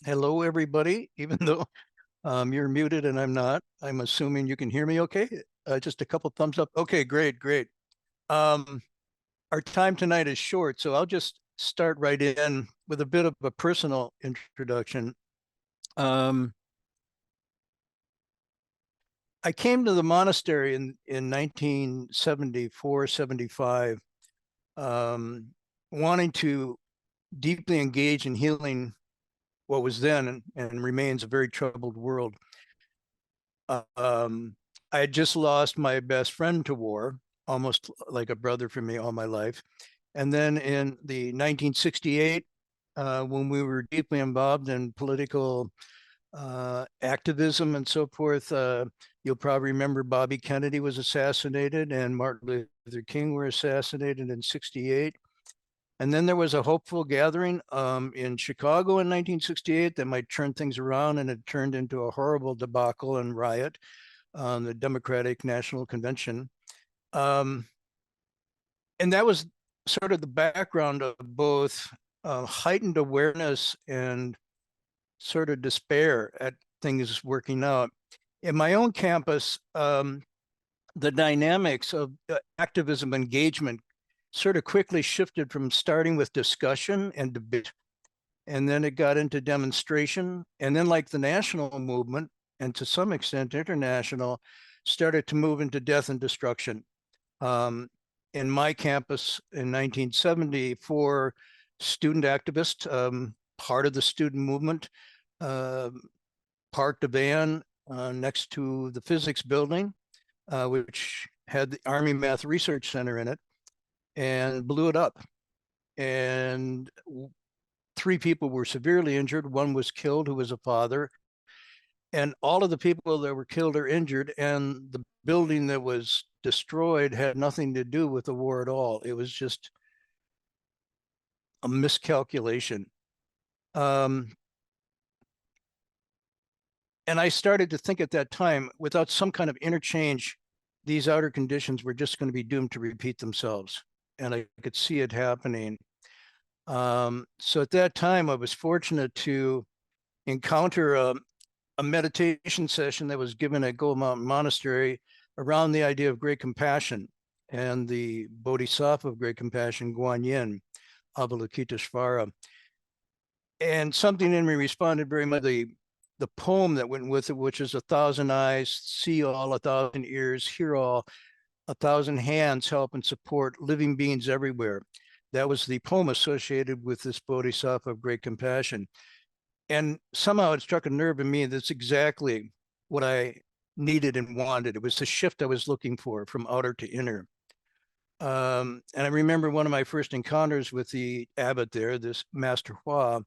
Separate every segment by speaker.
Speaker 1: Hello, everybody. Even though you're muted and I'm not, I'm assuming you can hear me okay. Just a couple thumbs up. Okay, great, great. Um, our time tonight is short, so I'll just start right in with a bit of a personal introduction. Um, I came to the monastery in 1974, 75, wanting to deeply engage in healing what was then and remains a very troubled world. Um, I had just lost my best friend to war, almost like a brother for me all my life. And then in the 1968, when we were deeply involved in political activism and so forth, you'll probably remember Bobby Kennedy was assassinated and Martin Luther King were assassinated in 68. And then there was a hopeful gathering in Chicago in 1968 that might turn things around, and it turned into a horrible debacle and riot on the Democratic National Convention. Um, and that was sort of the background of both heightened awareness and sort of despair at things working out. In my own campus, the dynamics of activism engagement sort of quickly shifted from starting with discussion and debate, and then it got into demonstration, and then like the national movement, and to some extent international, started to move into death and destruction. Um, in my campus in 1974, student activists, part of the student movement, uh, parked a van next to the physics building, which had the Army Math Research Center in it, and blew it up. And three people were severely injured. One was killed, who was a father. And all of the people that were killed or injured, and the building that was destroyed had nothing to do with the war at all. It was just a miscalculation. Um, and I started to think at that time, without some kind of interchange, these outer conditions were just going to be doomed to repeat themselves. And I could see it happening. So at that time, I was fortunate to encounter a meditation session that was given at Gold Mountain Monastery around the idea of great compassion and the Bodhisattva of great compassion, Guanyin, Avalokiteshvara. And something in me responded very much. The poem that went with it, which is a thousand eyes see all, a thousand ears hear all, a thousand hands help and support living beings everywhere. That was the poem associated with this Bodhisattva of great compassion. And somehow it struck a nerve in me. That's exactly what I needed and wanted. It was the shift I was looking for from outer to inner. And I remember one of my first encounters with the abbot there, this Master Hua.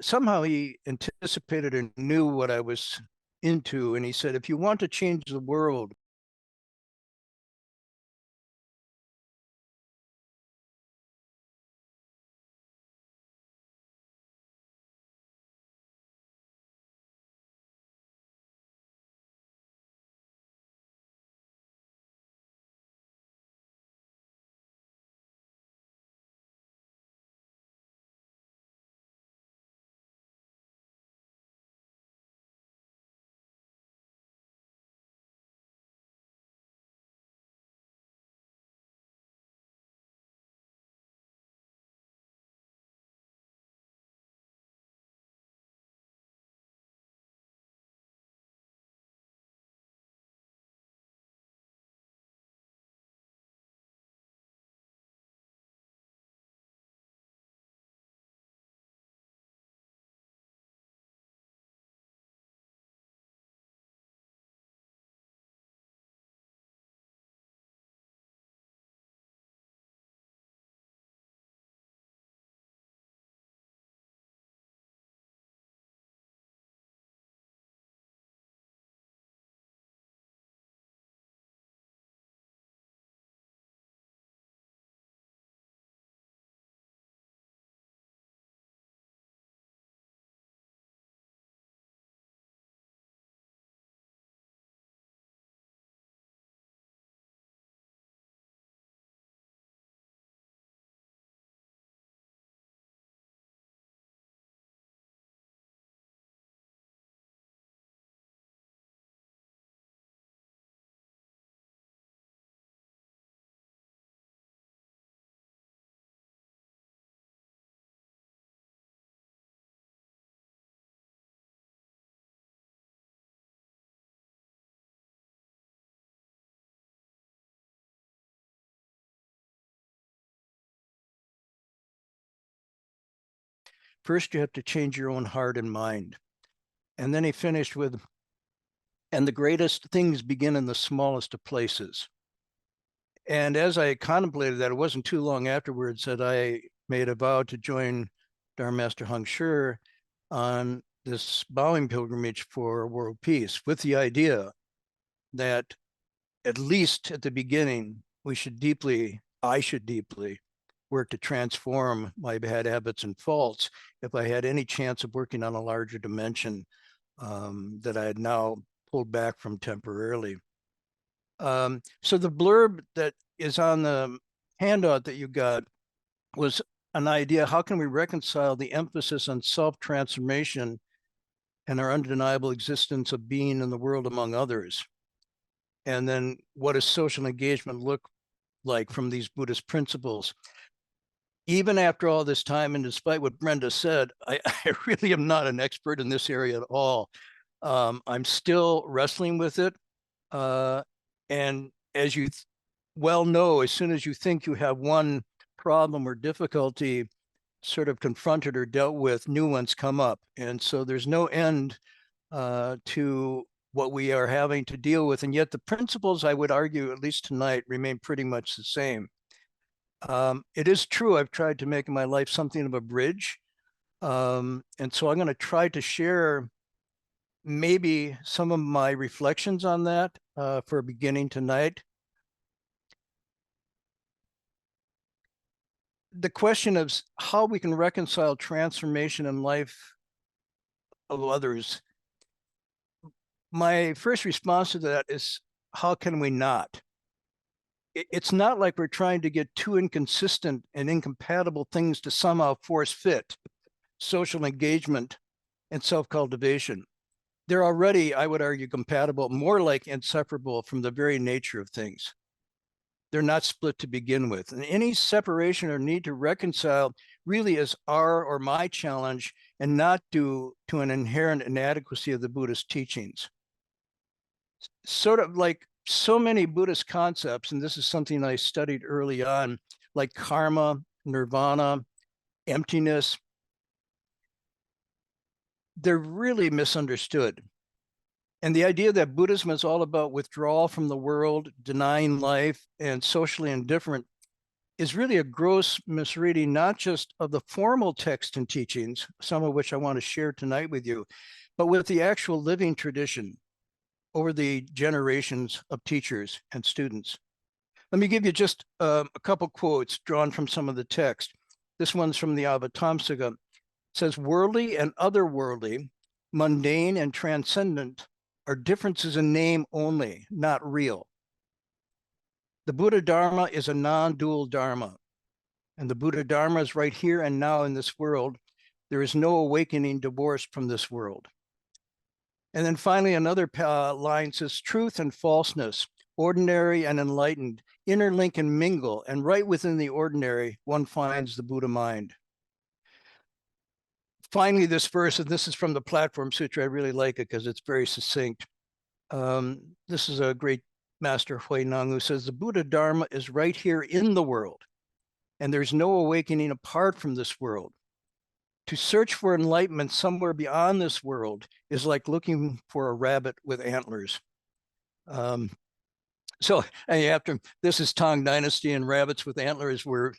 Speaker 1: Somehow he anticipated and knew what I was into. And he said, if you want to change the world, first you have to change your own heart and mind. And then he finished with, and the greatest things begin in the smallest of places. And as I contemplated that, it wasn't too long afterwards that I made a vow to join Dharma Master Heng Sure on this bowing pilgrimage for world peace, with the idea that at least at the beginning, I should deeply work to transform my bad habits and faults if I had any chance of working on a larger dimension that I had now pulled back from temporarily. So the blurb that is on the handout that you got was an idea, how can we reconcile the emphasis on self-transformation and our undeniable existence of being in the world among others? And then what does social engagement look like from these Buddhist principles? Even after all this time, and despite what Brenda said, I really am not an expert in this area at all. I'm still wrestling with it. And as you well know, as soon as you think you have one problem or difficulty sort of confronted or dealt with, new ones come up. And so there's no end to what we are having to deal with. And yet the principles, I would argue, at least tonight, remain pretty much the same. It is true, I've tried to make my life something of a bridge. And so I'm going to try to share maybe some of my reflections on that for a beginning tonight. The question of how we can reconcile transformation in life of others. My first response to that is, how can we not? It's not like we're trying to get two inconsistent and incompatible things to somehow force fit social engagement and self-cultivation. They're already, I would argue, compatible, more like inseparable from the very nature of things. They're not split to begin with. And any separation or need to reconcile really is our or my challenge, and not due to an inherent inadequacy of the Buddhist teachings. Sort of like so many Buddhist concepts, and this is something I studied early on, like karma, nirvana, emptiness, they're really misunderstood. And the idea that Buddhism is all about withdrawal from the world, denying life, and socially indifferent is really a gross misreading, not just of the formal text and teachings, some of which I want to share tonight with you, but with the actual living tradition over the generations of teachers and students. Let me give you just a couple quotes drawn from some of the text. This one's from the Avatamsaka. It says, worldly and otherworldly, mundane and transcendent are differences in name only, not real. The Buddha Dharma is a non-dual Dharma, and the Buddha Dharma is right here and now in this world. There is no awakening divorced from this world. And then finally, another line says, truth and falseness, ordinary and enlightened, interlink and mingle, and right within the ordinary, one finds the Buddha mind. Finally, this verse, and this is from the Platform Sutra. I really like it because it's very succinct. This is a great master, Huineng, who says, the Buddha Dharma is right here in the world, and there's no awakening apart from this world. To search for enlightenment somewhere beyond this world is like looking for a rabbit with antlers. So after this is Tang Dynasty, and rabbits with antlers were,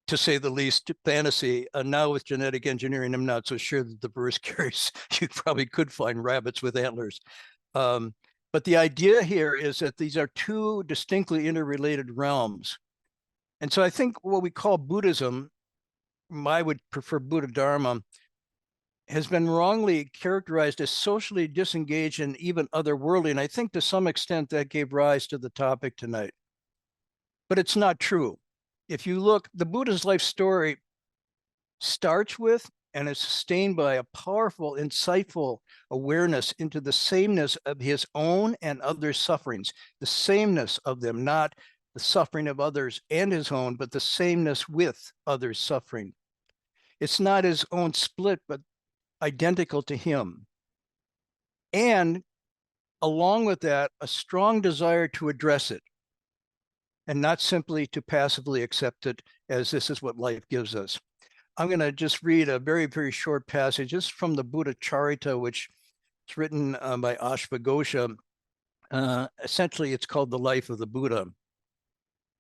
Speaker 1: to say the least, fantasy. Now with genetic engineering, I'm not so sure that the verse carries. You probably could find rabbits with antlers. But the idea here is that these are two distinctly interrelated realms. And so I think what we call Buddhism, I would prefer Buddha Dharma, has been wrongly characterized as socially disengaged and even otherworldly. And I think to some extent that gave rise to the topic tonight. But it's not true. If you look, the Buddha's life story starts with and is sustained by a powerful, insightful awareness into the sameness of his own and others' sufferings, the sameness of them, not the suffering of others and his own, but the sameness with others' suffering. It's not his own split, but identical to him. And along with that, a strong desire to address it, and not simply to passively accept it as this is what life gives us. I'm going to just read a very, very short passage. This is from the Buddha Charita, which is written by Ashvaghosha. Essentially, it's called The Life of the Buddha.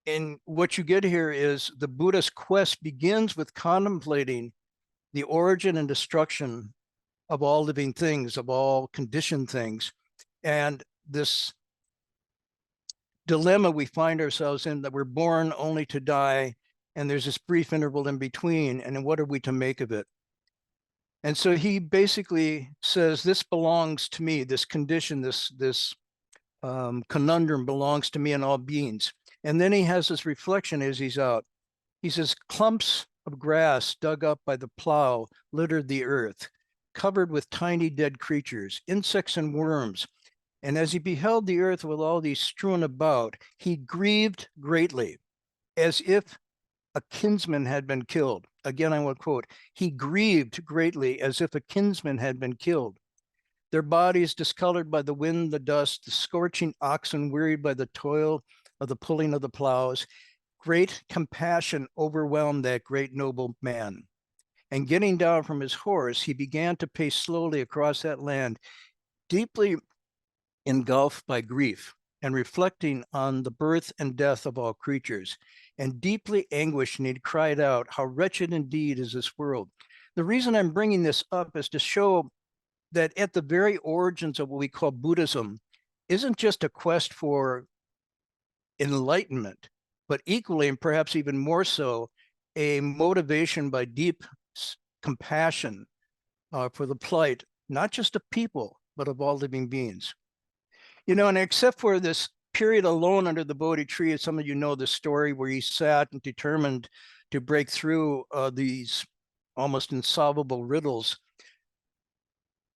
Speaker 1: And what you get here is the Buddha's quest begins with contemplating the origin and destruction of all living things, of all conditioned things. And this dilemma we find ourselves in, that we're born only to die, and there's this brief interval in between, and what are we to make of it? And so he basically says, this belongs to me, this condition, this conundrum belongs to me and all beings. And then he has this reflection as he's out. He says, clumps of grass dug up by the plow littered the earth, covered with tiny dead creatures, insects and worms. And as he beheld the earth with all these strewn about, he grieved greatly, as if a kinsman had been killed. Again, I will quote, he grieved greatly as if a kinsman had been killed. Their bodies discolored by the wind, the dust, the scorching oxen wearied by the toil of the pulling of the plows. Great compassion overwhelmed that great noble man. And getting down from his horse, he began to pace slowly across that land, deeply engulfed by grief and reflecting on the birth and death of all creatures. And deeply anguished, and he cried out, how wretched indeed is this world. The reason I'm bringing this up is to show that at the very origins of what we call Buddhism isn't just a quest for enlightenment, but equally, and perhaps even more so, a motivation by deep compassion for the plight, not just of people, but of all living beings. You know, and except for this period alone under the Bodhi tree, as some of you know the story, where he sat and determined to break through these almost insolvable riddles,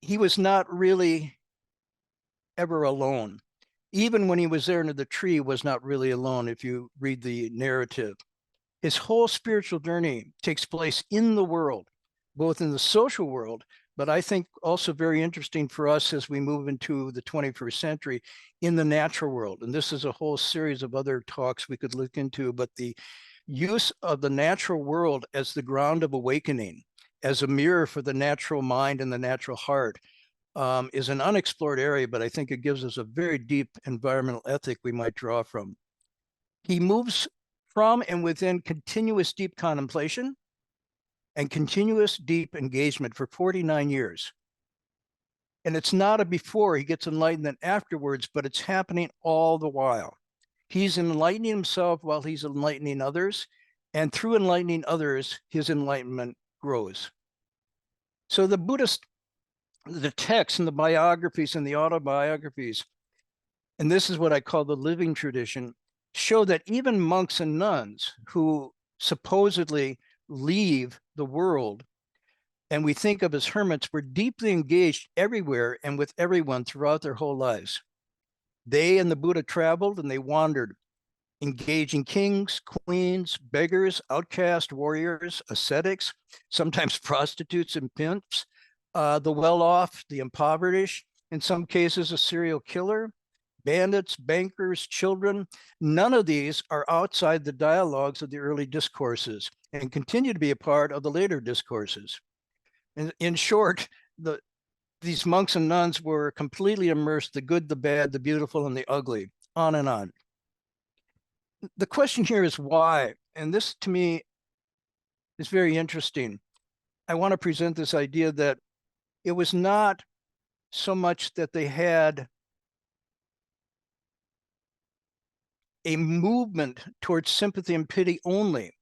Speaker 1: he was not really ever alone. Even when he was there under the tree, was not really alone, if you read the narrative. His whole spiritual journey takes place in the world, both in the social world, but I think also very interesting for us as we move into the 21st century, in the natural world. And this is a whole series of other talks we could look into, but the use of the natural world as the ground of awakening, as a mirror for the natural mind and the natural heart, is an unexplored area, but I think it gives us a very deep environmental ethic we might draw from. He moves from and within continuous deep contemplation and continuous deep engagement for 49 years. And it's not a before he gets enlightened and afterwards, but it's happening all the while. He's enlightening himself while he's enlightening others, and through enlightening others, his enlightenment grows. So the Buddhist, the texts and the biographies and the autobiographies, and this is what I call the living tradition, show that even monks and nuns who supposedly leave the world, and we think of as hermits, were deeply engaged everywhere and with everyone throughout their whole lives. They and the Buddha traveled and they wandered, engaging kings, queens, beggars, outcast warriors, ascetics, sometimes prostitutes and pimps, the well-off, the impoverished, in some cases a serial killer, bandits, bankers, children. None of these are outside the dialogues of the early discourses and continue to be a part of the later discourses. In short, these monks and nuns were completely immersed, the good, the bad, the beautiful, and the ugly, on and on. The question here is why, and this to me is very interesting. I want to present this idea that it was not so much that they had a movement towards sympathy and pity only,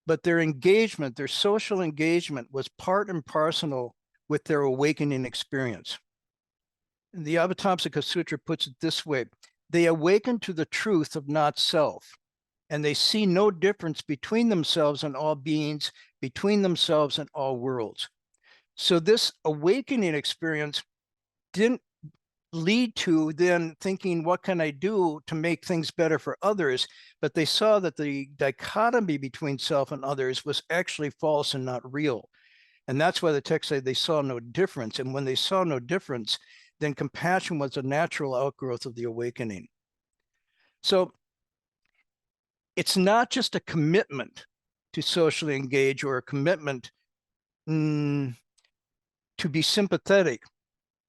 Speaker 1: but their engagement, their social engagement, was part and parcel with their awakening experience. And the Avatamsaka Sutra puts it this way: they awaken to the truth of not self, and they see no difference between themselves and all beings, between themselves and all worlds. So this awakening experience didn't lead to then thinking, what can I do to make things better for others? But they saw that the dichotomy between self and others was actually false and not real. And that's why the text said they saw no difference. And when they saw no difference, then compassion was a natural outgrowth of the awakening. So it's not just a commitment to socially engage or a commitment to be sympathetic,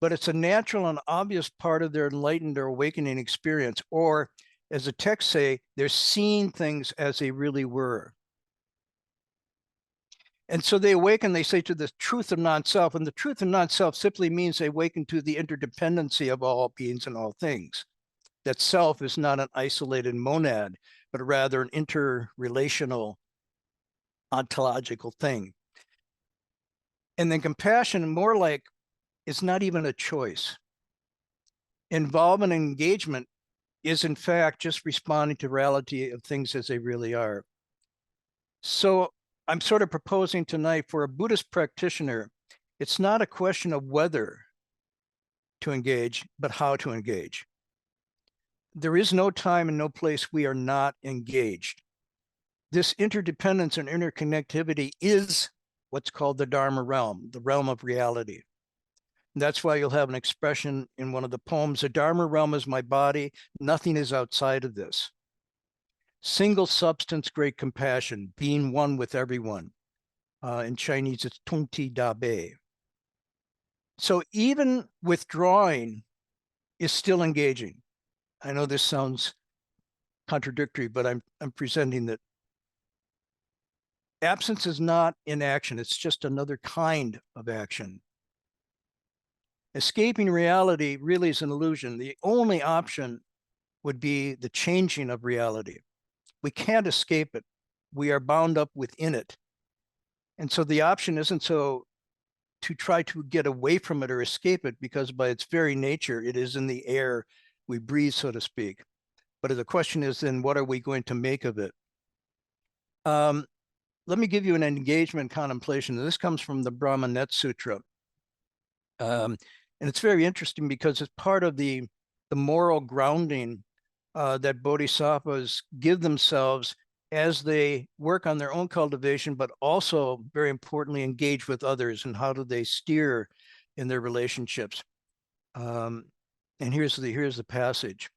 Speaker 1: but it's a natural and obvious part of their enlightened or awakening experience. Or, as the texts say, they're seeing things as they really were. And so they awaken, they say, to the truth of non-self. And the truth of non-self simply means they awaken to the interdependency of all beings and all things. That self is not an isolated monad, but rather an interrelational ontological thing. And then compassion, more like, it's not even a choice. Involvement and engagement is, in fact, just responding to reality of things as they really are. So I'm sort of proposing tonight, for a Buddhist practitioner, it's not a question of whether to engage, but how to engage. There is no time and no place we are not engaged. This interdependence and interconnectivity is what's called the Dharma realm, the realm of reality. And that's why you'll have an expression in one of the poems: the Dharma realm is my body, nothing is outside of this. Single substance, great compassion, being one with everyone. In Chinese, it's Tung Ti Da Bei. So even withdrawing is still engaging. I know this sounds contradictory, but I'm presenting that absence is not inaction. It's just another kind of action. Escaping reality really is an illusion. The only option would be the changing of reality. We can't escape it. We are bound up within it. And so the option isn't so to try to get away from it or escape it, because by its very nature, it is in the air we breathe, so to speak. But the question is then, what are we going to make of it? Let me give you an engagement contemplation. This comes from the Brahma Net Sutra. And it's very interesting because it's part of the moral grounding that bodhisattvas give themselves as they work on their own cultivation, but also, very importantly, engage with others, and how do they steer in their relationships. And here's the passage.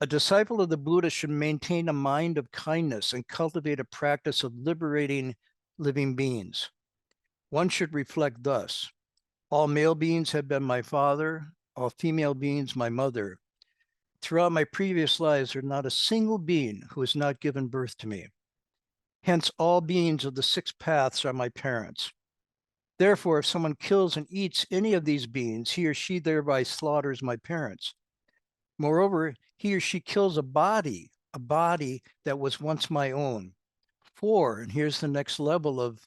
Speaker 1: A disciple of the Buddha should maintain a mind of kindness and cultivate a practice of liberating living beings. One should reflect thus: all male beings have been my father, all female beings my mother. Throughout my previous lives, there's not a single being who has not given birth to me. Hence, all beings of the six paths are my parents. Therefore, if someone kills and eats any of these beings, he or she thereby slaughters my parents. Moreover, he or she kills a body that was once my own. For, and here's the next level of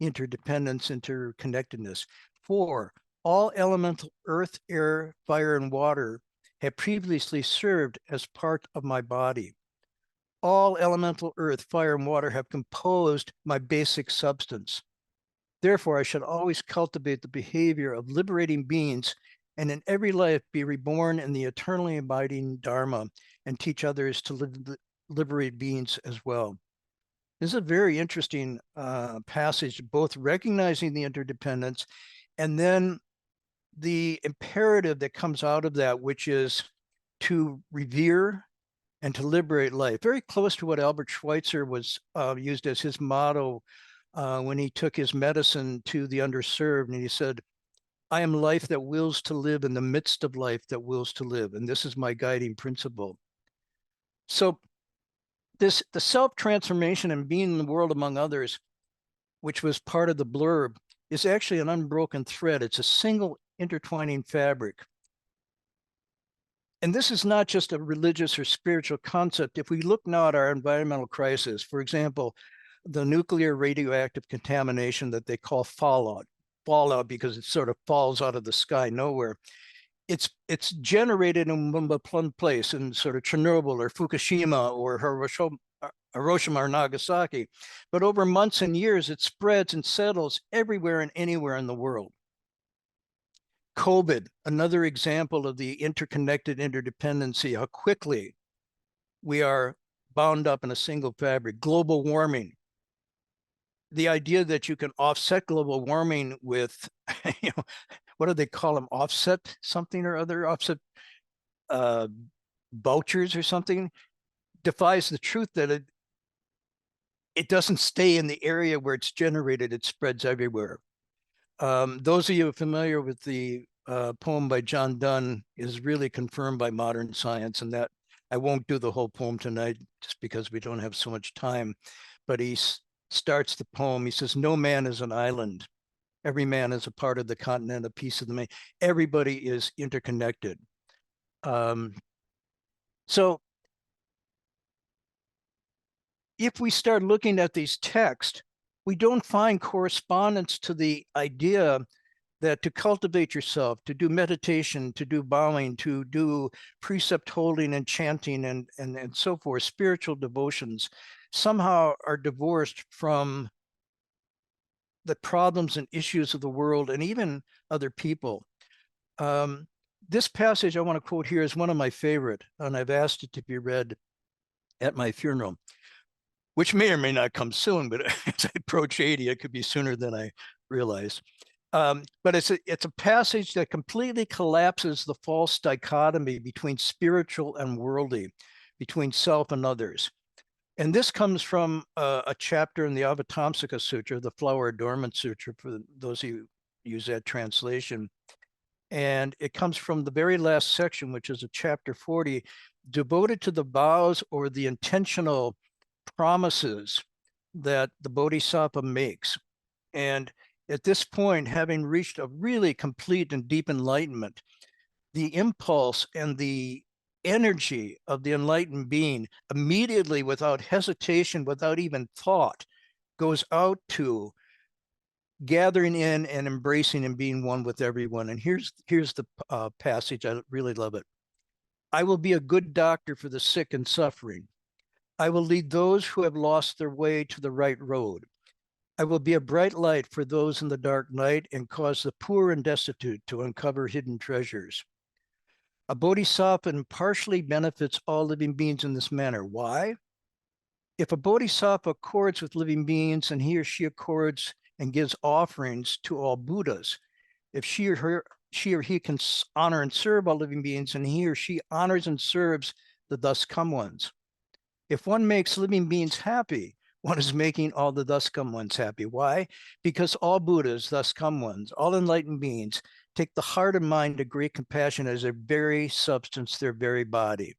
Speaker 1: interdependence, interconnectedness. For, all elemental earth, air, fire, and water have previously served as part of my body. All elemental earth, fire, and water have composed my basic substance. Therefore, I should always cultivate the behavior of liberating beings, and in every life be reborn in the eternally abiding Dharma, and teach others to liberate beings as well. This is a very interesting passage, both recognizing the interdependence and then the imperative that comes out of that, which is to revere and to liberate life. Very close to what Albert Schweitzer was used as his motto when he took his medicine to the underserved, and he said, I am life that wills to live in the midst of life that wills to live, and this is my guiding principle. So the self-transformation and being in the world among others, which was part of the blurb, is actually an unbroken thread. It's a single intertwining fabric. And this is not just a religious or spiritual concept. If we look now at our environmental crisis, for example, the nuclear radioactive contamination that they call fallout because it sort of falls out of the sky nowhere. It's generated in one place, in sort of Chernobyl or Fukushima or Hiroshima or Nagasaki. But over months and years, it spreads and settles everywhere and anywhere in the world. COVID, another example of the interconnected interdependency, how quickly we are bound up in a single fabric. Global warming, the idea that you can offset global warming with, what do they call them? Offset something or other, offset vouchers or something, defies the truth that it doesn't stay in the area where it's generated, it spreads everywhere. Those of you familiar with the poem by John Donne is really confirmed by modern science, and that I won't do the whole poem tonight just because we don't have so much time, but he starts the poem, he says, no man is an island. Every man is a part of the continent, a piece of the main. Everybody is interconnected. So if we start looking at these texts, we don't find correspondence to the idea that to cultivate yourself, to do meditation, to do bowing, to do precept holding and chanting and so forth, spiritual devotions, somehow are divorced from the problems and issues of the world and even other people. This passage I want to quote here is one of my favorite, and I've asked it to be read at my funeral, which may or may not come soon, but as I approach 80, it could be sooner than I realize. But it's a passage that completely collapses the false dichotomy between spiritual and worldly, between self and others. And this comes from a chapter in the Avatamsaka Sutra, the Flower Adornment Sutra, for those of you who use that translation. And it comes from the very last section, which is a chapter 40, devoted to the vows or the intentional promises that the Bodhisattva makes. And at this point, having reached a really complete and deep enlightenment, the impulse and the energy of the enlightened being immediately, without hesitation, without even thought, goes out to gathering in and embracing and being one with everyone. And here's the passage. I really love it. I will be a good doctor for the sick and suffering. I will lead those who have lost their way to the right road. I will be a bright light for those in the dark night and cause the poor and destitute to uncover hidden treasures. A bodhisattva impartially benefits all living beings in this manner. Why? If a bodhisattva accords with living beings and he or she accords and gives offerings to all Buddhas, if she or he can honor and serve all living beings and he or she honors and serves the thus come ones. If one makes living beings happy, one is making all the thus come ones happy. Why? Because all Buddhas, thus come ones, all enlightened beings, take the heart and mind of great compassion as their very substance, their very body.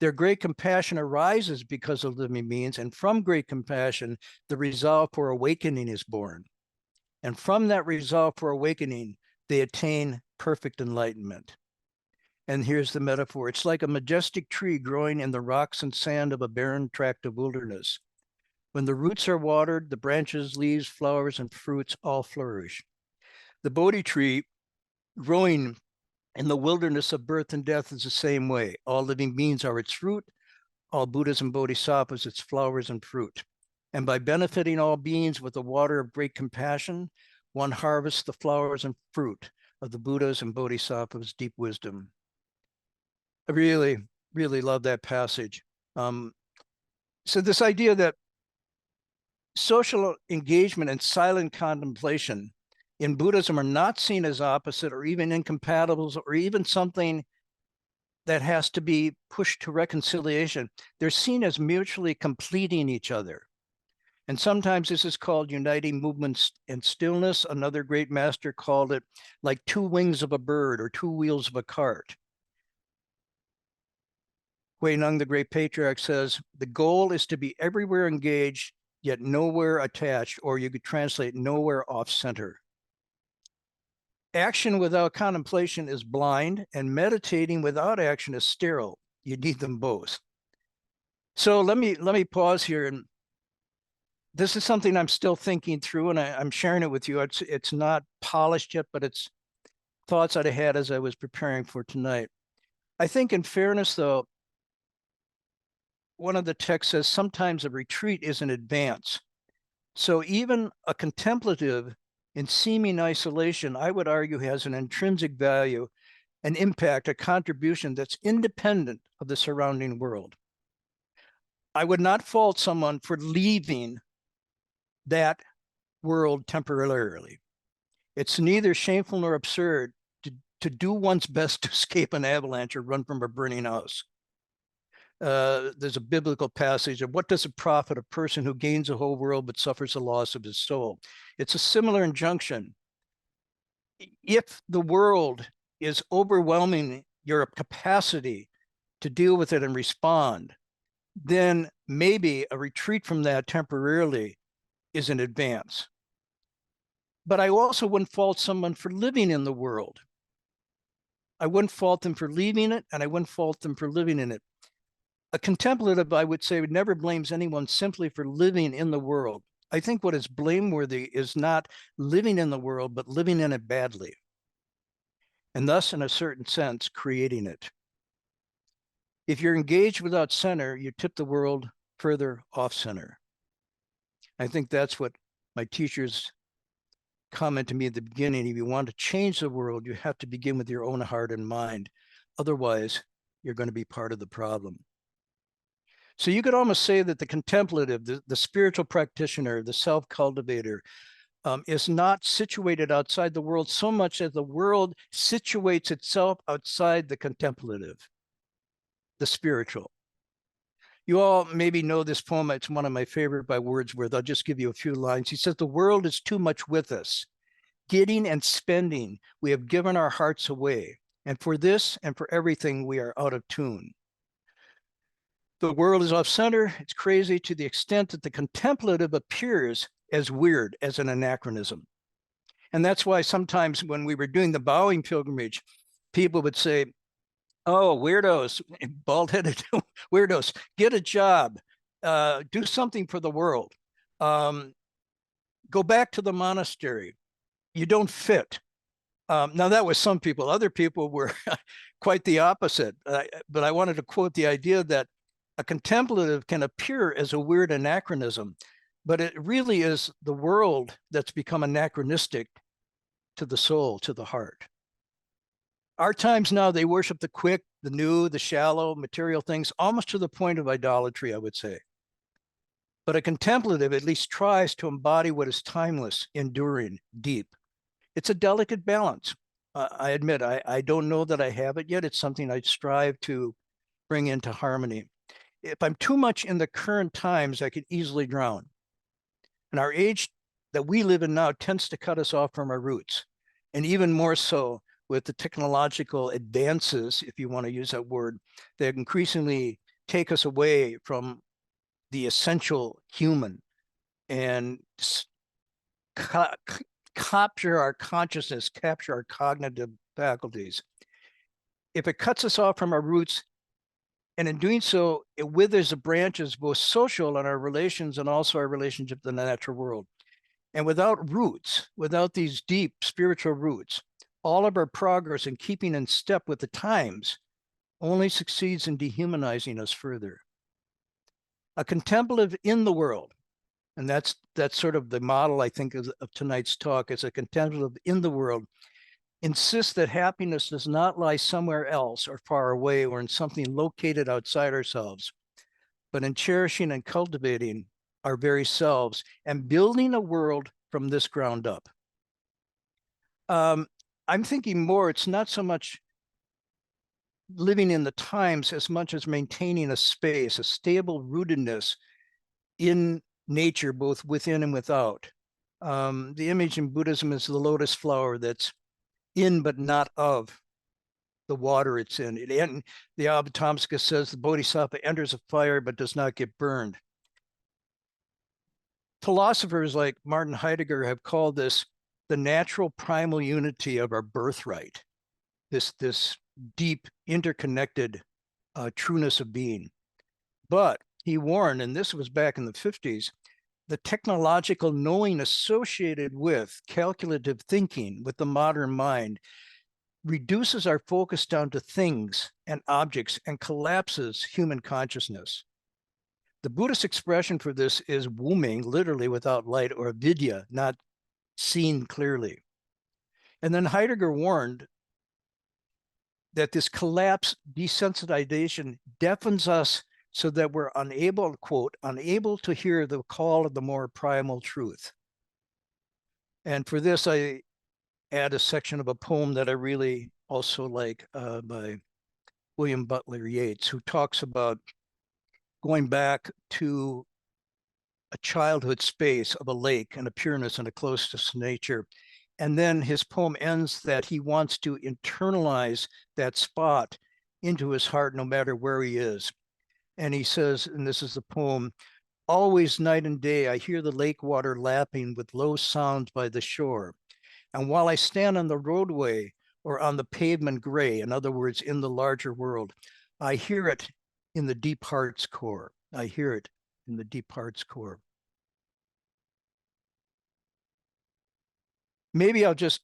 Speaker 1: Their great compassion arises because of living beings, and from great compassion, the resolve for awakening is born. And from that resolve for awakening, they attain perfect enlightenment. And here's the metaphor. It's like a majestic tree growing in the rocks and sand of a barren tract of wilderness. When the roots are watered, the branches, leaves, flowers, and fruits all flourish. The Bodhi tree growing in the wilderness of birth and death is the same way. All living beings are its fruit, all Buddhas and Bodhisattvas its flowers and fruit. And by benefiting all beings with the water of great compassion, one harvests the flowers and fruit of the Buddhas and Bodhisattvas' deep wisdom. I really, really love that passage. So this idea that social engagement and silent contemplation in Buddhism are not seen as opposite or even incompatibles or even something that has to be pushed to reconciliation. They're seen as mutually completing each other. And sometimes this is called uniting movements and stillness. Another great master called it like two wings of a bird or two wheels of a cart. Huineng, the great patriarch, says, the goal is to be everywhere engaged, yet nowhere attached, or you could translate nowhere off center. Action without contemplation is blind, and meditating without action is sterile. You need them both. So let me pause here, and this is something I'm still thinking through, and I'm sharing it with you. It's not polished yet, but it's thoughts I'd had as I was preparing for tonight. I think in fairness, though, one of the texts says sometimes a retreat is an advance. So even a contemplative in seeming isolation, I would argue, has an intrinsic value, an impact, a contribution that's independent of the surrounding world. I would not fault someone for leaving that world temporarily. It's neither shameful nor absurd to do one's best to escape an avalanche or run from a burning house. There's a biblical passage of what does it profit a person who gains the whole world but suffers the loss of his soul? It's a similar injunction. If the world is overwhelming your capacity to deal with it and respond, then maybe a retreat from that temporarily is an advance. But I also wouldn't fault someone for living in the world. I wouldn't fault them for leaving it, and I wouldn't fault them for living in it. A contemplative, I would say, never blames anyone simply for living in the world. I think what is blameworthy is not living in the world, but living in it badly, and thus, in a certain sense, creating it. If you're engaged without center, you tip the world further off center. I think that's what my teachers comment to me at the beginning. If you want to change the world, you have to begin with your own heart and mind. Otherwise, you're going to be part of the problem. So you could almost say that the contemplative, the spiritual practitioner, the self-cultivator, is not situated outside the world so much as the world situates itself outside the contemplative, the spiritual. You all maybe know this poem. It's one of my favorite by Wordsworth. I'll just give you a few lines. He says, the world is too much with us. Getting and spending, we have given our hearts away. And for this and for everything, we are out of tune. The world is off center. It's crazy to the extent that the contemplative appears as weird, as an anachronism. And that's why sometimes when we were doing the bowing pilgrimage, people would say, oh, weirdos, bald-headed weirdos, get a job, do something for the world. Go back to the monastery. You don't fit. Now, that was some people. Other people were quite the opposite. But I wanted to quote the idea that a contemplative can appear as a weird anachronism, but it really is the world that's become anachronistic to the soul, to the heart. Our times now, they worship the quick, the new, the shallow, material things, almost to the point of idolatry, I would say. But a contemplative at least tries to embody what is timeless, enduring, deep. It's a delicate balance. I admit, I don't know that I have it yet. It's something I strive to bring into harmony. If I'm too much in the current times, I could easily drown. And our age that we live in now tends to cut us off from our roots. And even more so with the technological advances, if you want to use that word, that increasingly take us away from the essential human and capture our consciousness, capture our cognitive faculties. If it cuts us off from our roots, and in doing so, it withers the branches, both social and our relations, and also our relationship to the natural world. And without roots, without these deep spiritual roots, all of our progress in keeping in step with the times only succeeds in dehumanizing us further. A contemplative in the world, and that's sort of the model, I think, of tonight's talk, is a contemplative in the world, insists that happiness does not lie somewhere else or far away or in something located outside ourselves, but in cherishing and cultivating our very selves and building a world from this ground up. I'm thinking more, it's not so much living in the times as much as maintaining a space, a stable rootedness in nature, both within and without. The image in Buddhism is the lotus flower that's in but not of the water it's in. And the Abhitamsaka says the bodhisattva enters a fire but does not get burned. Philosophers like Martin Heidegger have called this the natural primal unity of our birthright, this deep interconnected trueness of being. But he warned, and this was back in the 50s, the technological knowing associated with calculative thinking, with the modern mind, reduces our focus down to things and objects and collapses human consciousness. The Buddhist expression for this is woming, literally without light, or vidya, not seen clearly. And then Heidegger warned that this collapse, desensitization, deafens us so that we're unable, quote, unable to hear the call of the more primal truth. And for this, I add a section of a poem that I really also like by William Butler Yeats, who talks about going back to a childhood space of a lake and a pureness and a closeness to nature. And then his poem ends that he wants to internalize that spot into his heart no matter where he is. And he says, and this is the poem, always night and day, I hear the lake water lapping with low sounds by the shore. And while I stand on the roadway or on the pavement gray, in other words, in the larger world, I hear it in the deep heart's core. I hear it in the deep heart's core. Maybe I'll just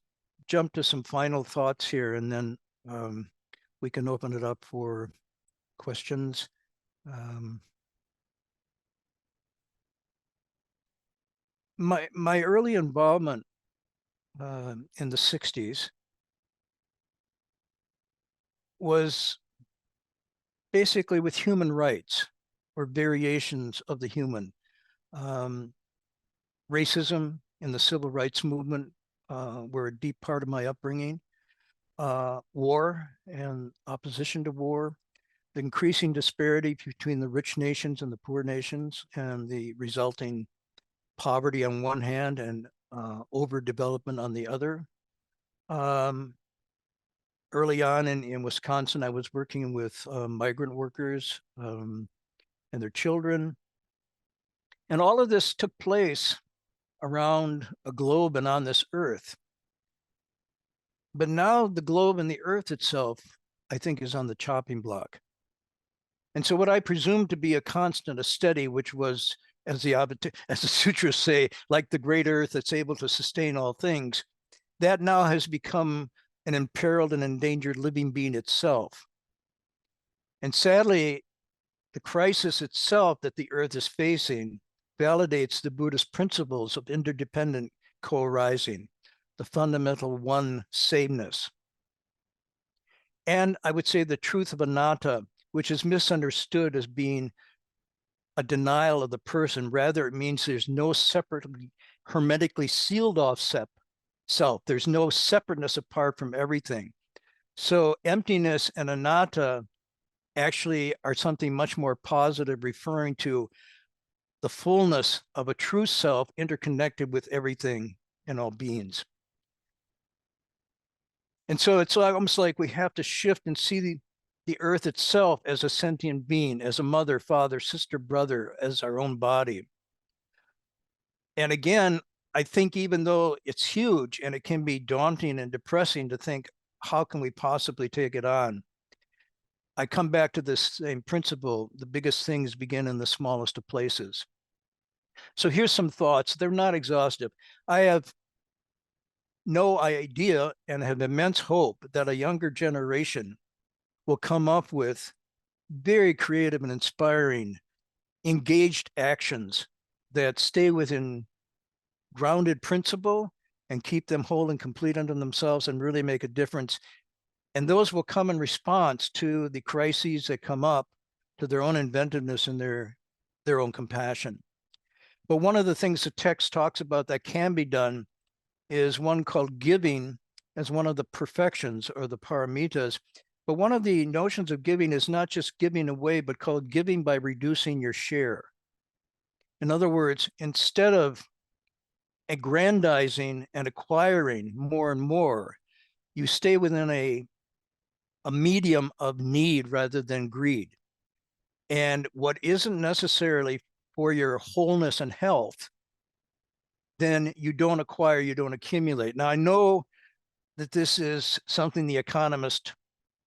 Speaker 1: jump to some final thoughts here, and then we can open it up for questions. My early involvement in the 60s was basically with human rights or variations of the human. Racism and the civil rights movement were a deep part of my upbringing. War and opposition to war, the increasing disparity between the rich nations and the poor nations, and the resulting poverty on one hand and overdevelopment on the other. Early on in Wisconsin, I was working with migrant workers and their children. And all of this took place around a globe and on this earth. But now the globe and the earth itself, I think, is on the chopping block. And so what I presumed to be a constant, a steady, which was, as the sutras say, like the great earth that's able to sustain all things, that now has become an imperiled and endangered living being itself. And sadly, the crisis itself that the earth is facing validates the Buddhist principles of interdependent co-arising, the fundamental one sameness. And I would say the truth of anatta, which is misunderstood as being a denial of the person. Rather, it means there's no separately, hermetically sealed off self. There's no separateness apart from everything. So emptiness and anatta actually are something much more positive, referring to the fullness of a true self interconnected with everything and all beings. And so it's almost like we have to shift and see the earth itself as a sentient being, as a mother, father, sister, brother, as our own body. And again, I think even though it's huge and it can be daunting and depressing to think, how can we possibly take it on? I come back to this same principle. The biggest things begin in the smallest of places. So here's some thoughts. They're not exhaustive. I have no idea and have immense hope that a younger generation will come up with very creative and inspiring, engaged actions that stay within grounded principle and keep them whole and complete unto themselves and really make a difference. And those will come in response to the crises that come up, to their own inventiveness and their own compassion. But one of the things the text talks about that can be done is one called giving as one of the perfections or the paramitas. But one of the notions of giving is not just giving away, but called giving by reducing your share. In other words, instead of aggrandizing and acquiring more and more, you stay within a medium of need rather than greed. And what isn't necessarily for your wholeness and health, then you don't acquire, you don't accumulate. Now, I know that this is something the economists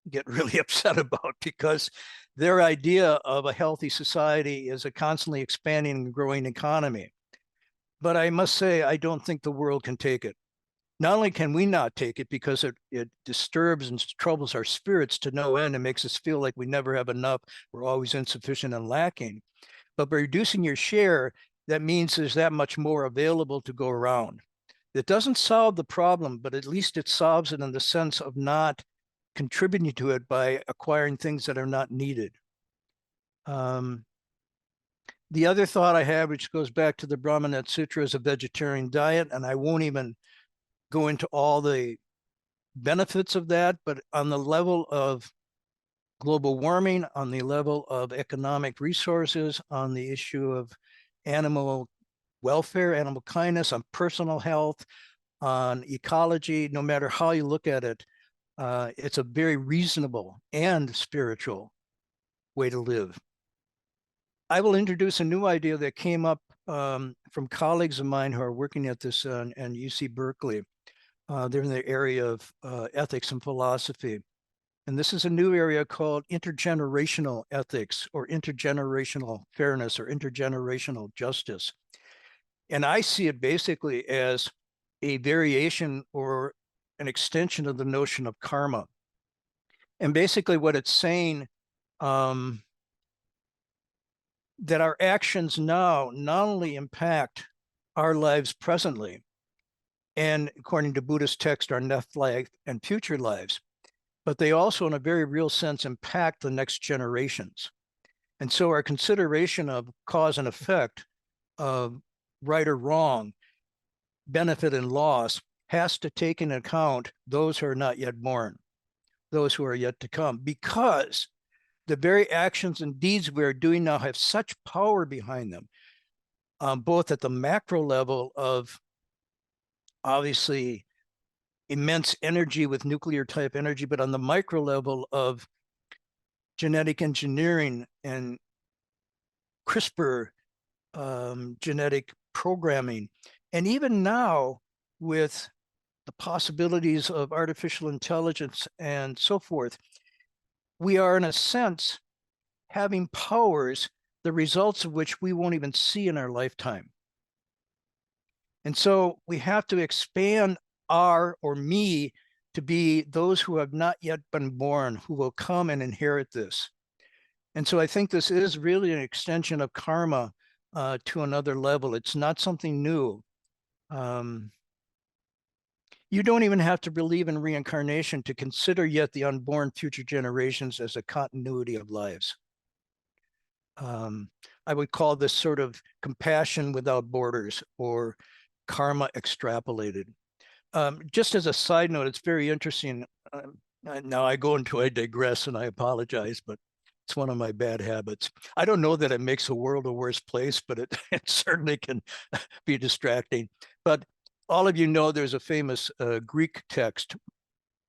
Speaker 1: get really upset about, because their idea of a healthy society is a constantly expanding and growing economy. But I must say, I don't think the world can take it. Not only can we not take it because it disturbs and troubles our spirits to no end and makes us feel like we never have enough, we're always insufficient and lacking, but by reducing your share, that means there's that much more available to go around. It doesn't solve the problem, but at least it solves it in the sense of not contributing to it by acquiring things that are not needed. The other thought I have, which goes back to the Brahmanet Sutra, is a vegetarian diet, and I won't even go into all the benefits of that, but on the level of global warming, on the level of economic resources, on the issue of animal welfare, animal kindness, on personal health, on ecology. No matter how you look at it, it's a very reasonable and spiritual way to live. I will introduce a new idea that came up from colleagues of mine who are working at this and UC Berkeley. They're in the area of ethics and philosophy. And this is a new area called intergenerational ethics, or intergenerational fairness, or intergenerational justice. And I see it basically as a variation or an extension of the notion of karma. And basically what it's saying, that our actions now not only impact our lives presently, and according to Buddhist text, our next life and future lives, but they also, in a very real sense, impact the next generations. And so our consideration of cause and effect, of right or wrong, benefit and loss, has to take into account those who are not yet born, those who are yet to come, because the very actions and deeds we are doing now have such power behind them, both at the macro level of obviously immense energy with nuclear type energy, but on the micro level of genetic engineering and CRISPR, genetic programming. And even now, with the possibilities of artificial intelligence and so forth, we are, in a sense, having powers, the results of which we won't even see in our lifetime. And so we have to expand our, or me, to be those who have not yet been born, who will come and inherit this. And so I think this is really an extension of karma to another level. It's not something new. You don't even have to believe in reincarnation to consider yet the unborn future generations as a continuity of lives. I would call this sort of compassion without borders, or karma extrapolated. Just as a side note, it's very interesting. Now I digress, and I apologize, but it's one of my bad habits. I don't know that it makes the world a worse place, but it, it certainly can be distracting. But all of you know there's a famous Greek text.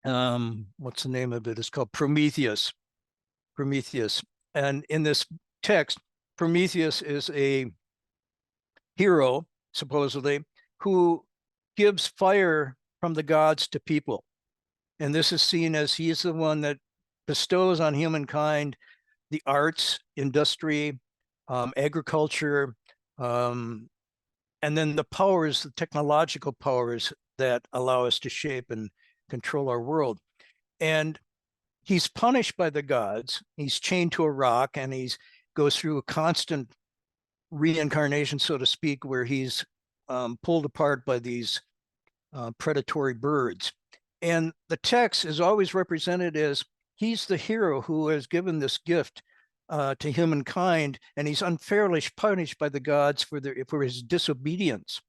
Speaker 1: What's the name of it? It's called Prometheus. Prometheus. And in this text, Prometheus is a hero, supposedly, who gives fire from the gods to people. And this is seen as he is the one that bestows on humankind the arts, industry, agriculture, and then the powers, the technological powers that allow us to shape and control our world. And he's punished by the gods. He's chained to a rock, and he goes through a constant reincarnation, so to speak, where he's pulled apart by these predatory birds. And the text is always represented as he's the hero who has given this gift to humankind, and he's unfairly punished by the gods for his disobedience.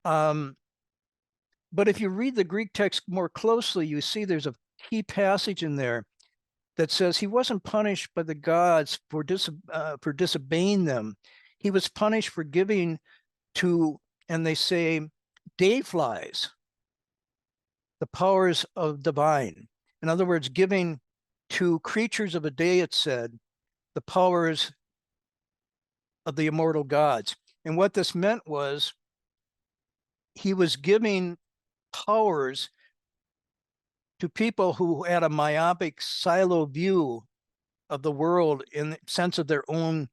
Speaker 1: But if you read the Greek text more closely, you see there's a key passage in there that says he wasn't punished by the gods for disobeying them. He was punished for giving to, and they say, day flies, the powers of divine. In other words, giving to creatures of a day, it said, the powers of the immortal gods. And what this meant was he was giving powers to people who had a myopic silo view of the world in the sense of their own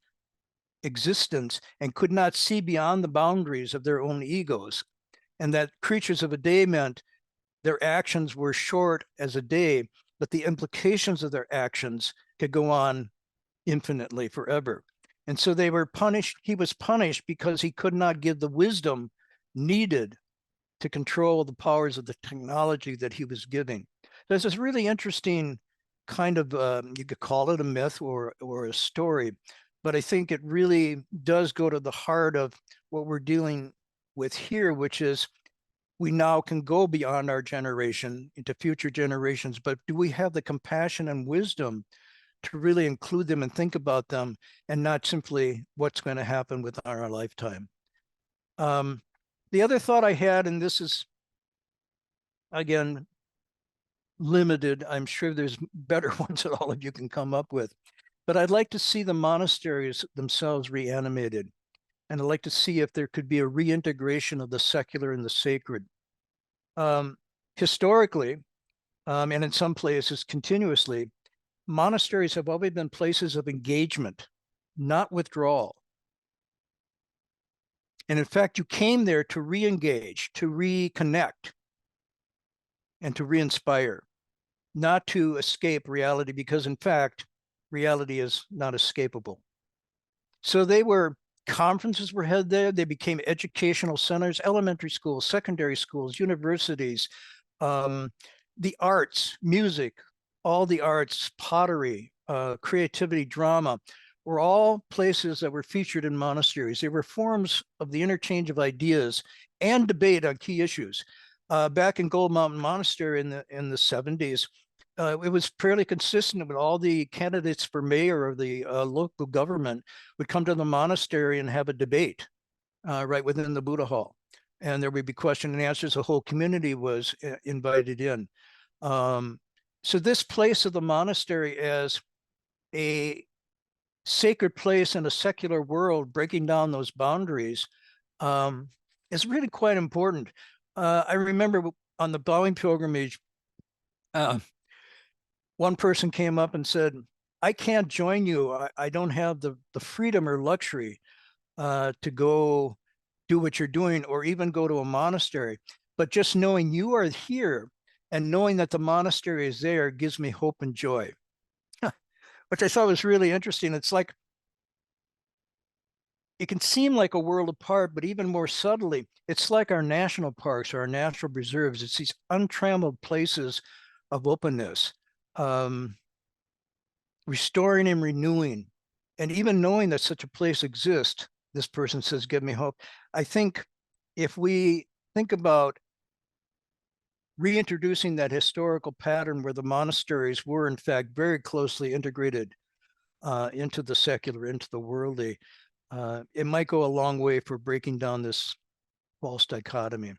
Speaker 1: existence, and could not see beyond the boundaries of their own egos. And that creatures of a day meant their actions were short as a day, but the implications of their actions could go on infinitely, forever. And so they were punished. He was punished because he could not give the wisdom needed to control the powers of the technology that he was giving. There's this really interesting kind of, you could call it a myth or a story, but I think it really does go to the heart of what we're dealing with here, which is we now can go beyond our generation into future generations, but do we have the compassion and wisdom to really include them and think about them, and not simply what's going to happen within our lifetime. The other thought I had, and this is, again, limited. I'm sure there's better ones that all of you can come up with. But I'd like to see the monasteries themselves reanimated. And I'd like to see if there could be a reintegration of the secular and the sacred. Historically, and in some places continuously, monasteries have always been places of engagement, not withdrawal. And in fact, you came there to re-engage, to reconnect, and to re-inspire, not to escape reality, because in fact, reality is not escapable. So conferences were held there. They became educational centers, elementary schools, secondary schools, universities, the arts, music, all the arts, pottery, creativity, drama, were all places that were featured in monasteries. They were forms of the interchange of ideas and debate on key issues. Back in Gold Mountain Monastery in the 70s, it was fairly consistent with all the candidates for mayor of the local government would come to the monastery and have a debate right within the Buddha Hall. And there would be question and answers. The whole community was invited in. So this place of the monastery as a sacred place in a secular world, breaking down those boundaries, is really quite important. I remember on the bowing pilgrimage, one person came up and said, I can't join you. I don't have the freedom or luxury to go do what you're doing, or even go to a monastery. But just knowing you are here and knowing that the monastery is there gives me hope and joy, which I thought was really interesting. It's like, it can seem like a world apart, but even more subtly, it's like our national parks or our natural reserves. It's these untrammeled places of openness, restoring and renewing. And even knowing that such a place exists, this person says, give me hope. I think if we think about reintroducing that historical pattern where the monasteries were in fact very closely integrated into the secular, into the worldly, it might go a long way for breaking down this false dichotomy.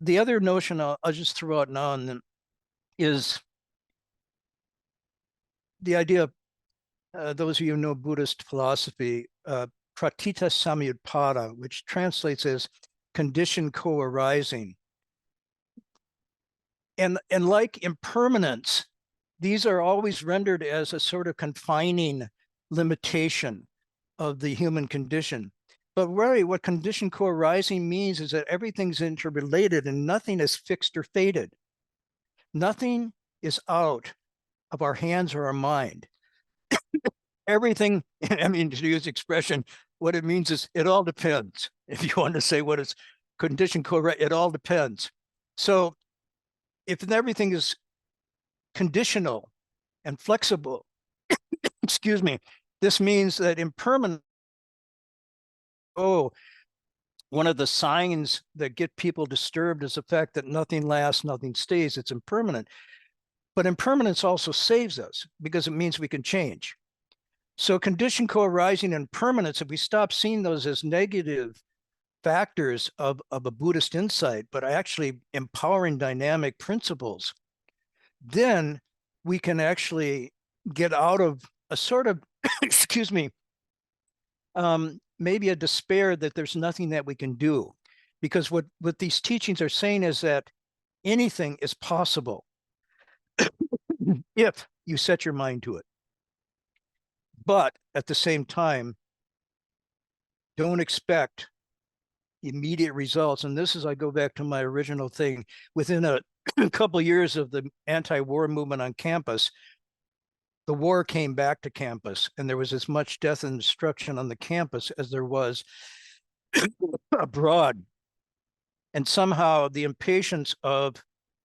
Speaker 1: The other notion I'll just throw out now and then is the idea of, those of you who know Buddhist philosophy, pratitya samutpada, which translates as condition co-arising. And like impermanence, these are always rendered as a sort of confining limitation of the human condition. But really what condition co-arising means is that everything's interrelated and nothing is fixed or fated. Nothing is out of our hands or our mind. Everything, I mean, to use the expression, what it means is it all depends. If you want to say what is condition co-arising, it all depends. So if everything is conditional and flexible, excuse me, this means that impermanent, one of the signs that get people disturbed is the fact that nothing lasts, nothing stays, it's impermanent. But impermanence also saves us because it means we can change. So condition co-arising and permanence, if we stop seeing those as negative factors of a Buddhist insight, but actually empowering dynamic principles, then we can actually get out of a sort of, excuse me, maybe a despair that there's nothing that we can do. Because what these teachings are saying is that anything is possible if you set your mind to it. But at the same time, don't expect immediate results. And this is, I go back to my original thing, within a couple of years of the anti-war movement on campus, the war came back to campus, and there was as much death and destruction on the campus as there was abroad. And somehow the impatience of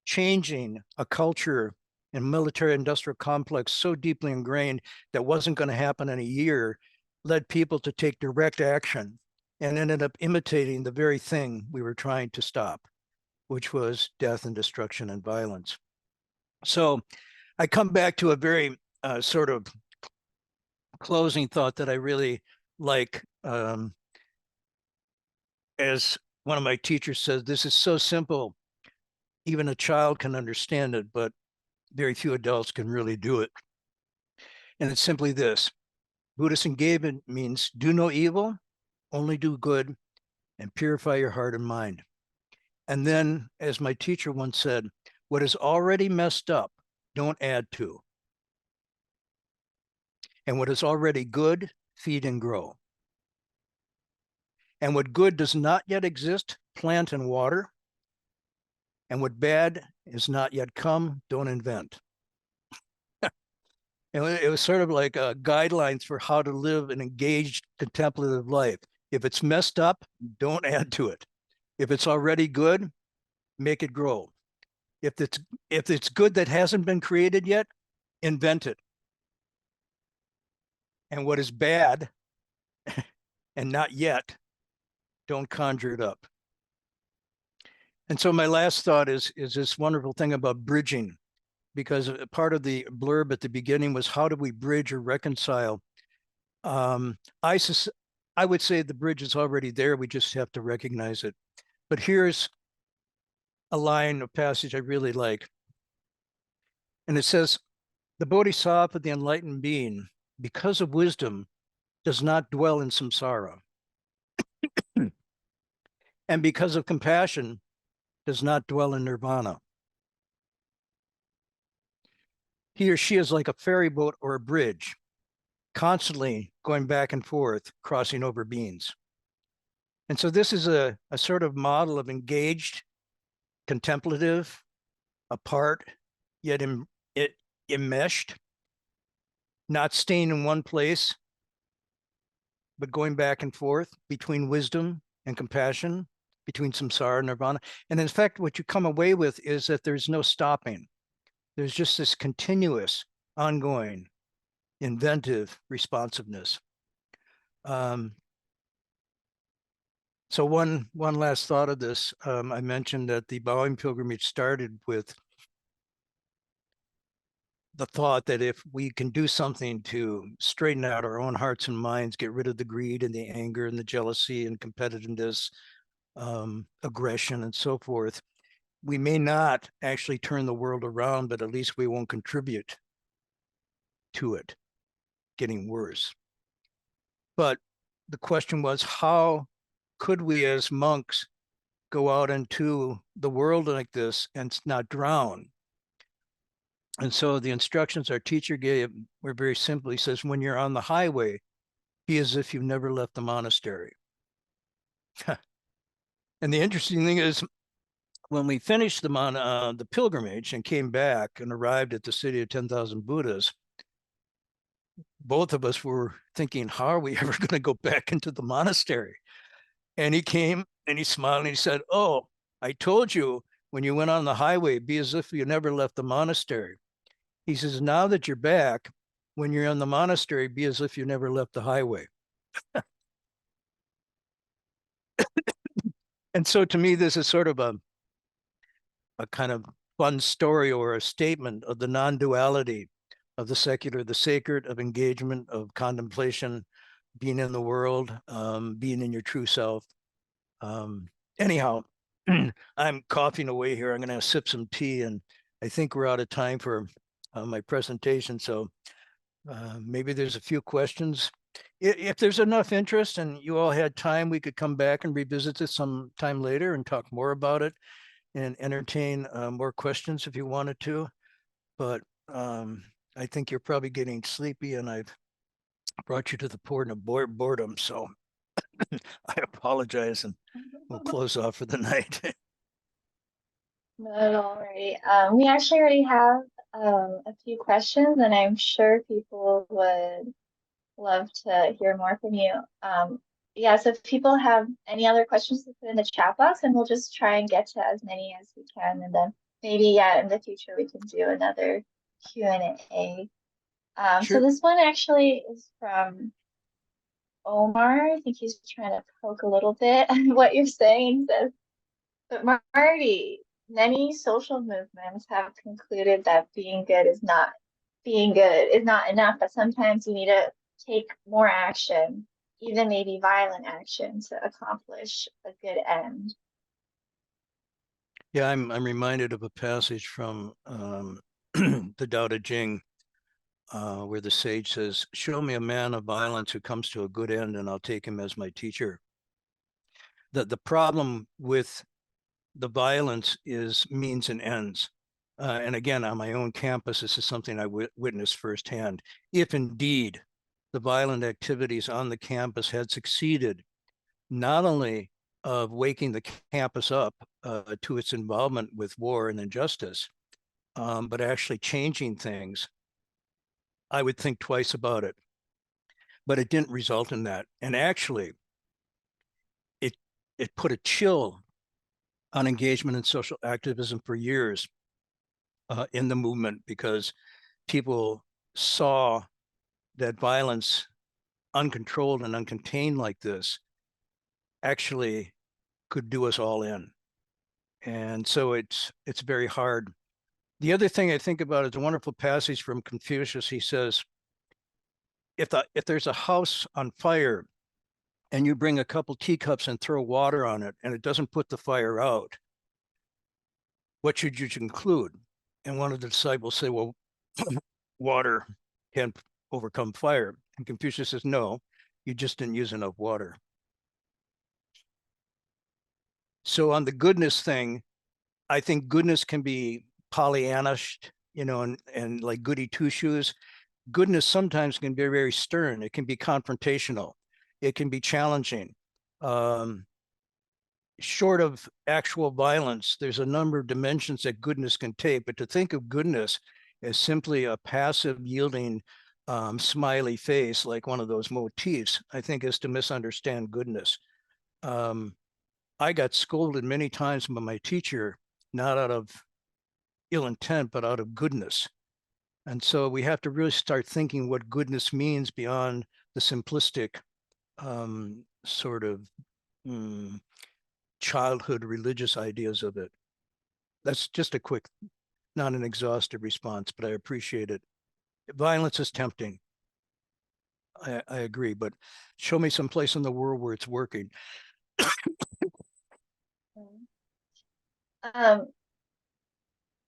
Speaker 1: changing a culture and military industrial complex so deeply ingrained that wasn't going to happen in a year led people to take direct action and ended up imitating the very thing we were trying to stop, which was death and destruction and violence. So I come back to a very sort of closing thought that I really like. As one of my teachers says, this is so simple, even a child can understand it, but very few adults can really do it. And it's simply this: Buddhist engagement means do no evil, only do good, and purify your heart and mind. And then, as my teacher once said, what is already messed up, don't add to. And what is already good, feed and grow. And what good does not yet exist, plant and water. And what bad is not yet come, don't invent. And it was sort of like guidelines for how to live an engaged contemplative life. If it's messed up, don't add to it. If it's already good, make it grow. If it's good that hasn't been created yet, invent it. And what is bad and not yet, don't conjure it up. And so my last thought is this wonderful thing about bridging, because part of the blurb at the beginning was how do we bridge or reconcile? I would say the bridge is already there. We just have to recognize it. But here's a line of passage I really like. And it says, the Bodhisattva, the enlightened being, because of wisdom, does not dwell in samsara. And because of compassion, does not dwell in nirvana. He or she is like a ferry boat or a bridge, constantly going back and forth, crossing over beings. And so this is a sort of model of engaged, contemplative, apart, yet enmeshed, not staying in one place, but going back and forth between wisdom and compassion, between samsara and nirvana. And in fact, what you come away with is that there's no stopping. There's just this continuous, ongoing, inventive responsiveness. So one last thought of this. I mentioned that the bowing pilgrimage started with the thought that if we can do something to straighten out our own hearts and minds, get rid of the greed and the anger and the jealousy and competitiveness, aggression and so forth, we may not actually turn the world around, but at least we won't contribute to it getting worse. But the question was, how could we as monks go out into the world like this and not drown? And so the instructions our teacher gave were very simple. He says, when you're on the highway, be as if you've never left the monastery. And the interesting thing is, when we finished the pilgrimage and came back and arrived at the city of 10,000 Buddhas, both of us were thinking, how are we ever going to go back into the monastery? And he came and he smiled and he said, oh, I told you when you went on the highway, be as if you never left the monastery. He says, now that you're back, when you're in the monastery, be as if you never left the highway. And so to me, this is sort of a kind of fun story or a statement of the non-duality of the secular, the sacred, of engagement, of contemplation, being in the world, being in your true self. Anyhow, I'm coughing away here. I'm going to sip some tea, and I think we're out of time for my presentation. So maybe there's a few questions. If there's enough interest and you all had time, we could come back and revisit this some time later and talk more about it and entertain more questions if you wanted to. But I think you're probably getting sleepy, and I've brought you to the point of boredom. So I apologize, and we'll close off for the night.
Speaker 2: Not at all, right. We actually already have a few questions, and I'm sure people would love to hear more from you. Yeah, so if people have any other questions to put in the chat box, and we'll just try and get to as many as we can, and then maybe, yeah, in the future we can do another Q&A. So
Speaker 1: Sure.
Speaker 2: this one actually is from Omar. I think he's trying to poke a little bit at what you're saying. Says, but Marty, many social movements have concluded that being good is not being good is not enough, but sometimes you need to take more action, even maybe violent action, to accomplish a good end.
Speaker 1: Yeah, I'm reminded of a passage from the Tao Te Ching, where the sage says, "Show me a man of violence who comes to a good end, and I'll take him as my teacher." The problem with the violence is means and ends. And again, on my own campus, this is something I witnessed firsthand. If indeed the violent activities on the campus had succeeded, not only of waking the campus up to its involvement with war and injustice, but actually changing things, I would think twice about it. But it didn't result in that. And actually, it it put a chill on engagement in social activism for years in the movement, because people saw that violence, uncontrolled and uncontained like this, actually could do us all in. And so it's very hard. The other thing I think about is a wonderful passage from Confucius. He says, if there's a house on fire and you bring a couple teacups and throw water on it and it doesn't put the fire out, what should you conclude? And one of the disciples say, well, water can overcome fire. And Confucius says, no, you just didn't use enough water. So on the goodness thing, I think goodness can be Pollyannish, and like goody two shoes. Goodness sometimes can be very stern. It can be confrontational. It can be challenging. Um, Short of actual violence, there's a number of dimensions that goodness can take. But to think of goodness as simply a passive, yielding, smiley face, like one of those motifs, I think is to misunderstand goodness. I got scolded many times by my teacher, not out of ill intent, but out of goodness. And so we have to really start thinking what goodness means beyond the simplistic sort of childhood religious ideas of it. That's just a quick, not an exhaustive response, but I appreciate it. Violence is tempting. I agree, but show me some place in the world where it's working.
Speaker 2: Um,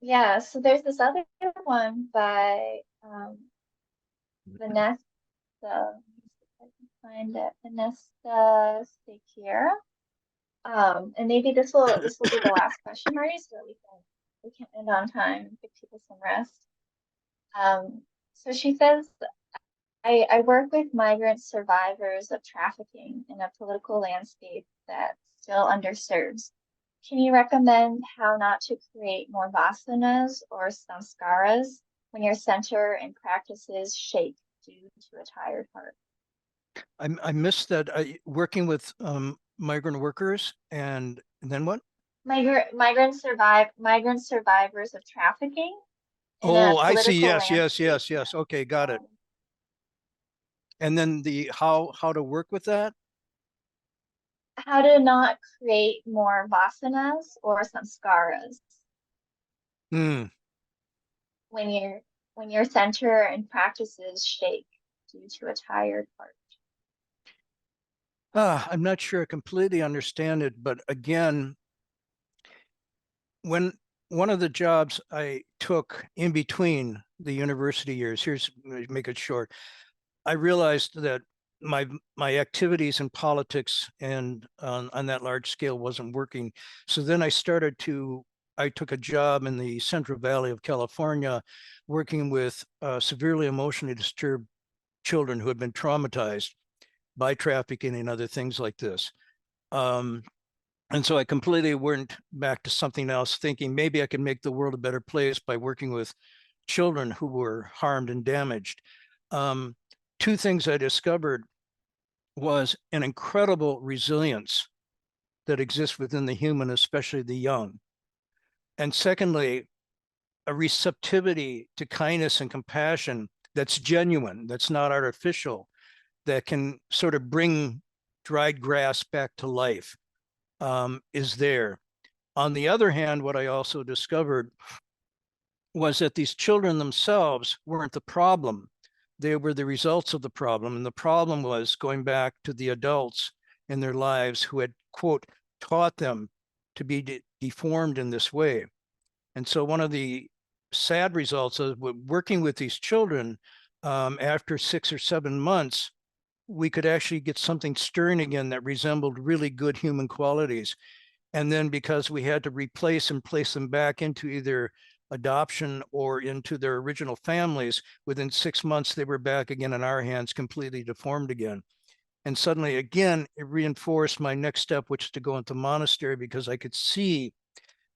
Speaker 2: yeah, so there's this other one by Vanessa. Let me see if I can find it. Vanessa Sekir. And maybe this will be the last question, Marty, so that we can end on time and give people some rest. So she says, I work with migrant survivors of trafficking in a political landscape that still underserves. Can you recommend how not to create more vasanas or samskaras when your center and practices shake due to a tired heart?
Speaker 1: I missed that. Working with migrant workers, and then what?
Speaker 2: Migrant survivors of trafficking in a
Speaker 1: Oh, I see.
Speaker 2: political
Speaker 1: Yes, yes,
Speaker 2: landscape
Speaker 1: yes, yes. Okay, got
Speaker 2: that
Speaker 1: it. And then the how to work with that.
Speaker 2: how to not create more vasanas or samskaras
Speaker 1: Hmm.
Speaker 2: when your center and practices shake due to a tired heart.
Speaker 1: I'm not sure I completely understand it, but again, when one of the jobs I took in between the university years, make it short, I realized that my activities in politics and on that large scale wasn't working. So then I took a job in the Central Valley of California, working with severely emotionally disturbed children who had been traumatized by trafficking and other things like this. Um, and so I completely went back to something else, thinking maybe I could make the world a better place by working with children who were harmed and damaged. Um, Two things I discovered was an incredible resilience that exists within the human, especially the young. And secondly, a receptivity to kindness and compassion that's genuine, that's not artificial, that can sort of bring dried grass back to life, is there. On the other hand, what I also discovered was that these children themselves weren't the problem. They were the results of the problem. And the problem was going back to the adults in their lives who had, quote, taught them to be deformed in this way. And so one of the sad results of working with these children, after 6 or 7 months, we could actually get something stirring again that resembled really good human qualities. And then because we had to replace and place them back into either adoption or into their original families, within 6 months, they were back again in our hands, completely deformed again. And suddenly, again, it reinforced my next step, which is to go into monastery, because I could see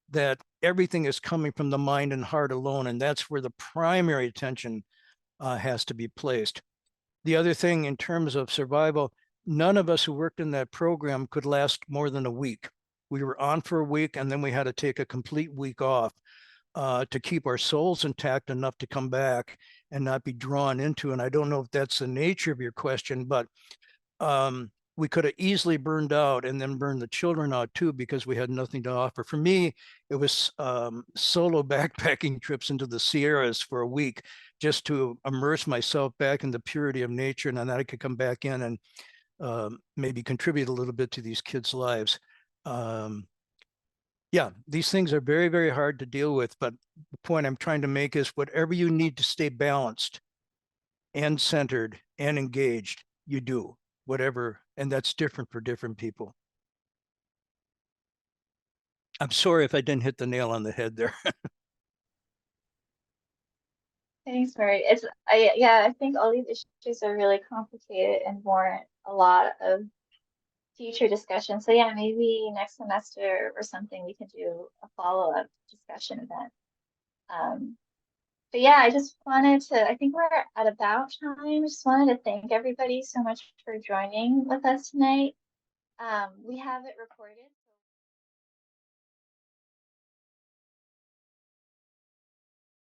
Speaker 1: that everything is coming from the mind and heart alone. And that's where the primary attention has to be placed. The other thing in terms of survival, none of us who worked in that program could last more than a week. We were on for a week, and then we had to take a complete week off to keep our souls intact enough to come back and not be drawn into. And I don't know if that's the nature of your question, but we could have easily burned out and then burned the children out too, because we had nothing to offer. For me, it was solo backpacking trips into the Sierras for a week, just to immerse myself back in the purity of nature, and then I could come back in and maybe contribute a little bit to these kids' lives. Yeah, these things are very, very hard to deal with, but the point I'm trying to make is whatever you need to stay balanced and centered and engaged, you do, whatever, and that's different for different people. I'm sorry if I didn't hit the nail on the head there.
Speaker 2: Thanks, Mary. I think all these issues are really complicated and warrant a lot of future discussion. So yeah, maybe next semester or something we can do a follow-up discussion event. But yeah, I just wanted to, I think we're at about time. Just wanted to thank everybody so much for joining with us tonight. We have it recorded.